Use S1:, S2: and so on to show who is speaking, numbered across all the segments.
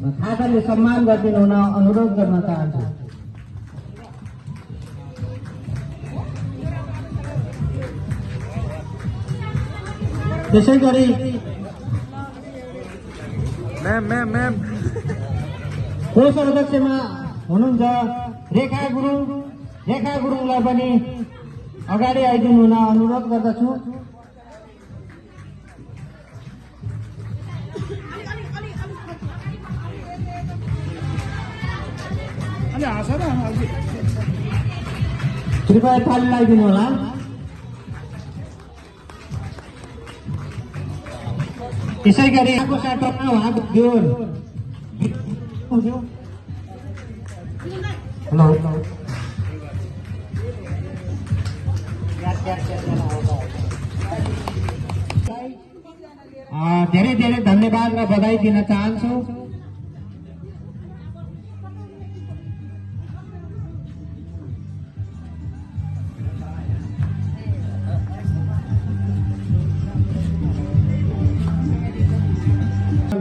S1: खाताले सम्मान गरिदिनु हुन अनुरोध गर्न चाहन्छु। त्यसै गरी कोष अध्यक्षमा हुनुहुन्छ रेखा गुरुङलाई पनि अगाडि आइदिनु हुन अनुरोध गर्दछु। कृपया थाली लगाइदिनु होला। त्यसै गरी यहाँको साटोमा उहाँको दियोर हेलो धेरै धेरै धन्यवाद र बधाई दिन चाहन्छु।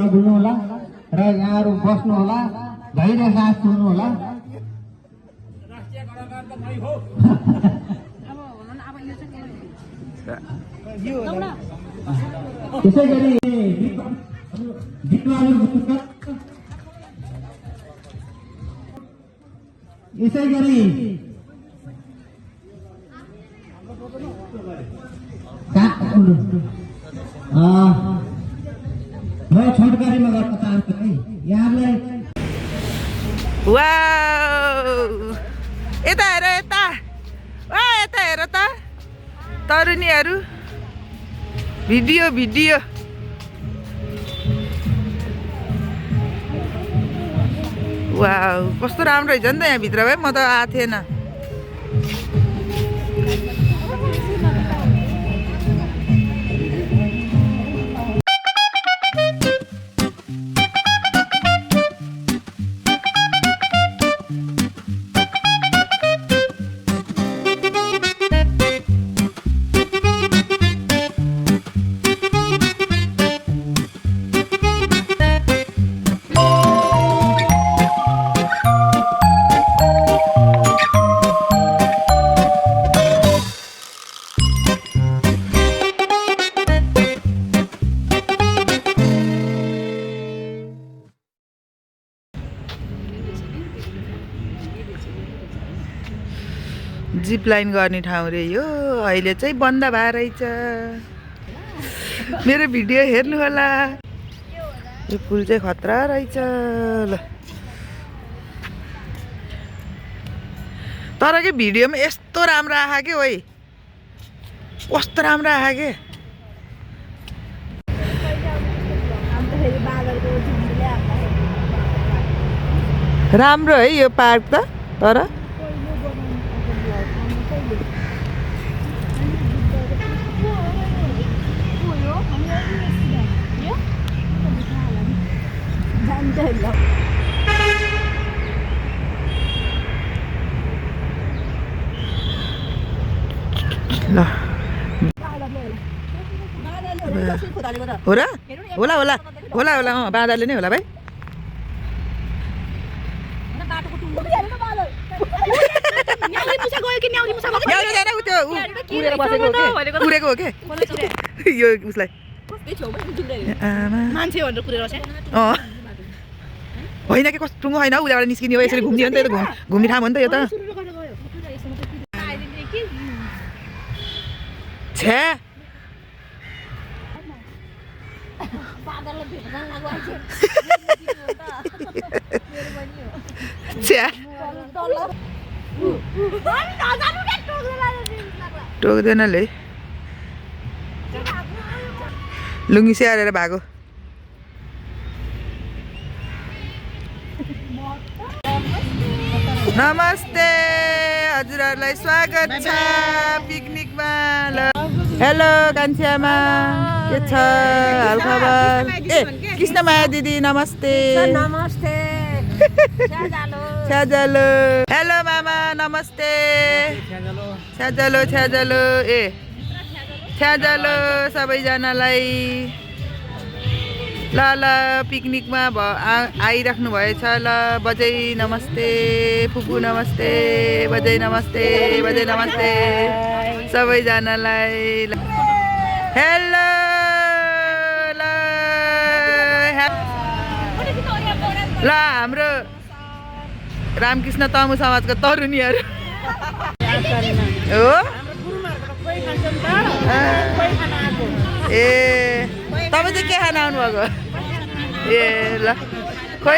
S1: नभुल्नु होला र यहाँहरू बस्नु होला, धैर्य सास छोड्नु होला। त्यसै गरी यसै गरी म छोटकरीमा गर्न चाहन्छु है यहाँलाई।
S2: यता हेर यता, यता हेर त तरुनीहरू भिडियो वाउ कस्तो राम्रो रहेछ नि त यहाँ भित्र भाइ। म त आएको थिएन। जिप लाइन गर्ने ठाउँ रे यो। अहिले चाहिँ बन्द भएर रहेछ। मेरो भिडियो हेर्नु होला। यो पुल चाहिँ खतरा रहेछ ल। तर के भिडियोमा यस्तो राम्रो आयो के ओइ, कस्तो राम्रो आयो के। राम्रो है यो पार्क त। तर हो र होला होला होला होला बाँदरले नै होला भाइ। उडेको हो के यो उसलाई होइन कि कस्तो टुङ्गो होइन। उसबाट निस्किने हो, यसरी घुम्ने हो नि त। घुम्ने ठाउँ हो नि त यो त। छ्या टोक्दैन ले लुङ्गी स्याहारेर भागो। नमस्ते हजुरहरूलाई स्वागत छ पिकनिकमा। हेलो कान्छ्यामा के छ हालखबर? ए कृष्णमाया दिदी नमस्ते।
S3: नमस्ते
S2: छ्याजलो। हेलो मामा नमस्ते। छ्याजलो ए छ्याजलो सबैजनालाई। ल पिकनिकमा आइराख्नु भएछ ल बजै नमस्ते फुपू नमस्ते बजै नमस्ते सबैजनालाई हेलो ल हाम्रो रामकृष्ण तमु समाजको तरुणीहरू हो ए तपाईँ चाहिँ के खान आउनुभएको ए ल खोइ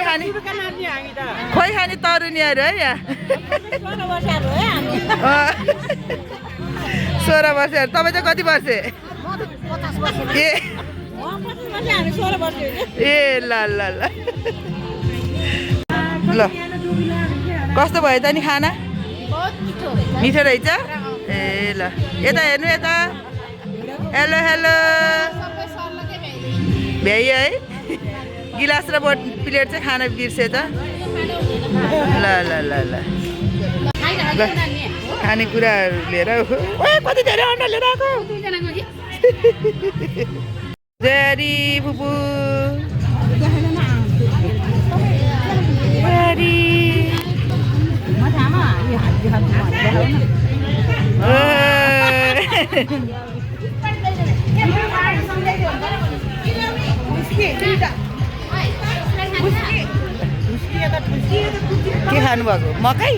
S2: खाने तरुणीहरू है यहाँ 16 वर्षहरू तपाईँ चाहिँ कति वर्ष ए ल कस्तो भयो त नि खाना मिठो रहेछ ए ल यता हेर्नु यता हेलो भ्याइ है गिलास र प्लेट चाहिँ खाना बिर्सेछ ल खानेकुराहरू लिएर कति धेरै अन्डा लिएर आएको जेरी फुपू के खानुभएको मकै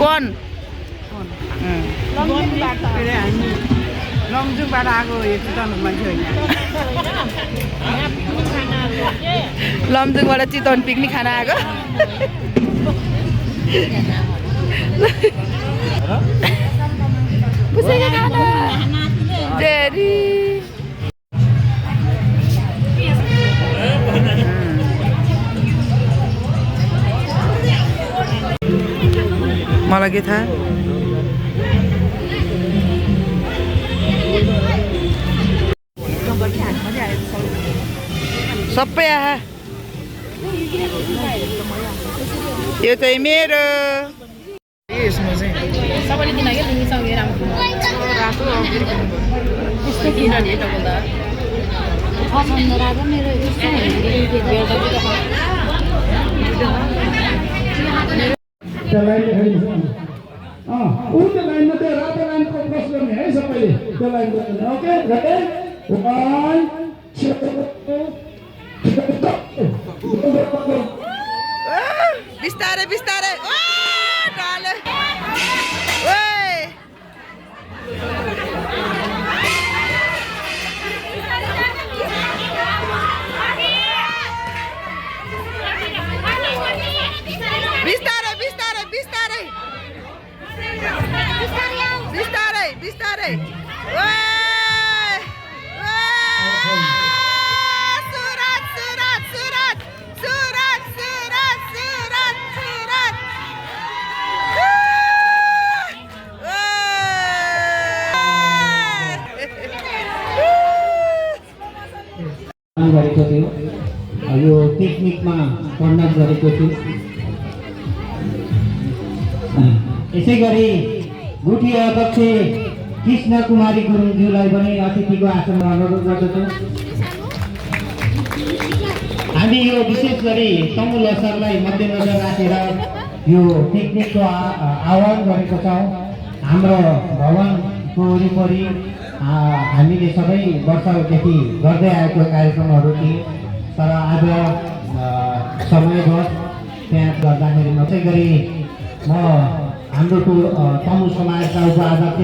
S2: कन लमजुङबाट आएको मान्छे लमजुङबाट चितवन पिकनिक खान आएको मलाई के थाहा सबै आहा यो चाहिँ मेरो
S3: सबैले किन के तिमीसँग राम्रो यस्तो किन नि त बोल्दा पसन्द राख्दा मेरो यस्तो
S4: त्यो लाइनमा त्यो रातो लाइनको क्रस गर्ने है सबैले त्यो लाइन गर्ने ओके रेडी 1
S2: बिस्तारै डाले बिस्तारै
S1: गरेको थियो यो पिकनिकमा कन्डक्ट गरेको थियो यसै गरी गुठी अध्यक्ष कृष्ण कुमारी गुरुङज्यूलाई पनि अतिथिको आसनमा अनुरोध गर्दछु हामी यो विशेष गरी तमु ल्होसारलाई मध्यनजर राखेर यो पिकनिकको आह्वान गरेको छौँ हाम्रो भवनको वरिपरि हामीले सबै वर्षदेखि गर्दै आएको कार्यक्रमहरू थिए तर आज समयवश त्यहाँ गर्दाखेरि मात्रै गरी म हाम्रो तमु समाजका उपाध्यक्ष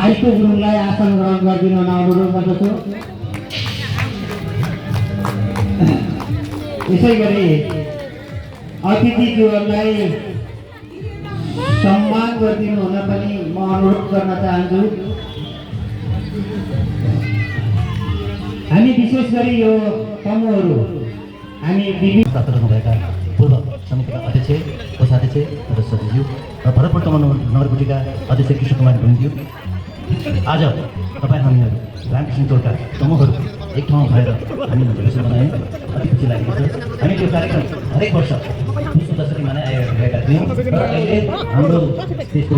S1: आइको गुरुङलाई आसन ग्रहण गरिदिन अनुरोध गर्दछु यसै गरी अतिथिज्यूहरूलाई सम्मान गरिदिनु हुन पनि म अनुरोध गर्न चाहन्छु हामी विशेष गरी यो तमुहरू हामी विभिन्न
S5: प्राप्त गर्नुभएका पूर्व समितिका अध्यक्ष कोषाध्यक्ष सदस्यज्यू र भरतपुर तमु नगरपालिका अध्यक्ष कृष्ण कुमार गुरुङज्यू आज तपाईँ हामीहरू रामकृष्ण टोलका तमुहरू एक ठाउँ भएर हामी भेषा मनायौँ। अति खुसी लागेको छ। हामी त्यो कार्यक्रम हरेक वर्ष पुष्प दशमी मनाइ आइरहेका थियौँ र अहिले हाम्रो देशको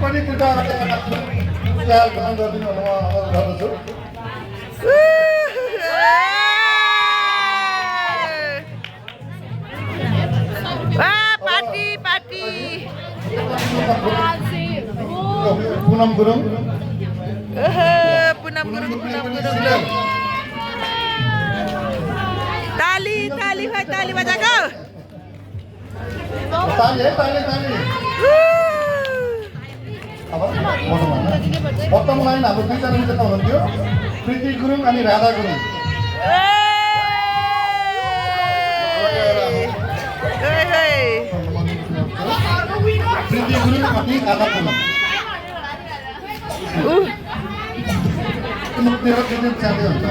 S4: पनि कृपया ग्रहण गरिदिनु म अनुरोध गर्दछु।
S2: पार्टी पार्टी
S4: पुनम गुरुङ
S2: पुनम गुरुङ ताली ताली भाइ ताली बजाएको
S4: बटम लाइन हाम्रो दुईजना जता हुनुहुन्थ्यो, प्रीति गुरुङ अनि राधा गुरुङ। प्रीति गुरुङ अनि राधा गुरुङ। मेरो किन चाहते हुन्छ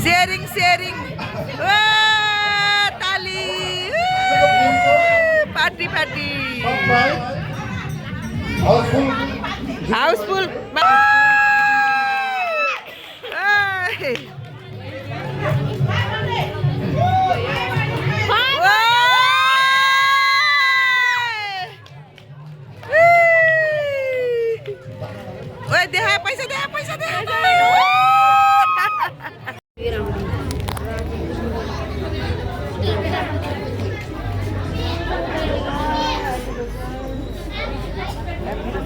S2: शेयरिङ शेयरिङ ताली पार्टी पार्टी हाउसफुल देखा पैसा दे पैसा दे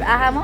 S2: आहा म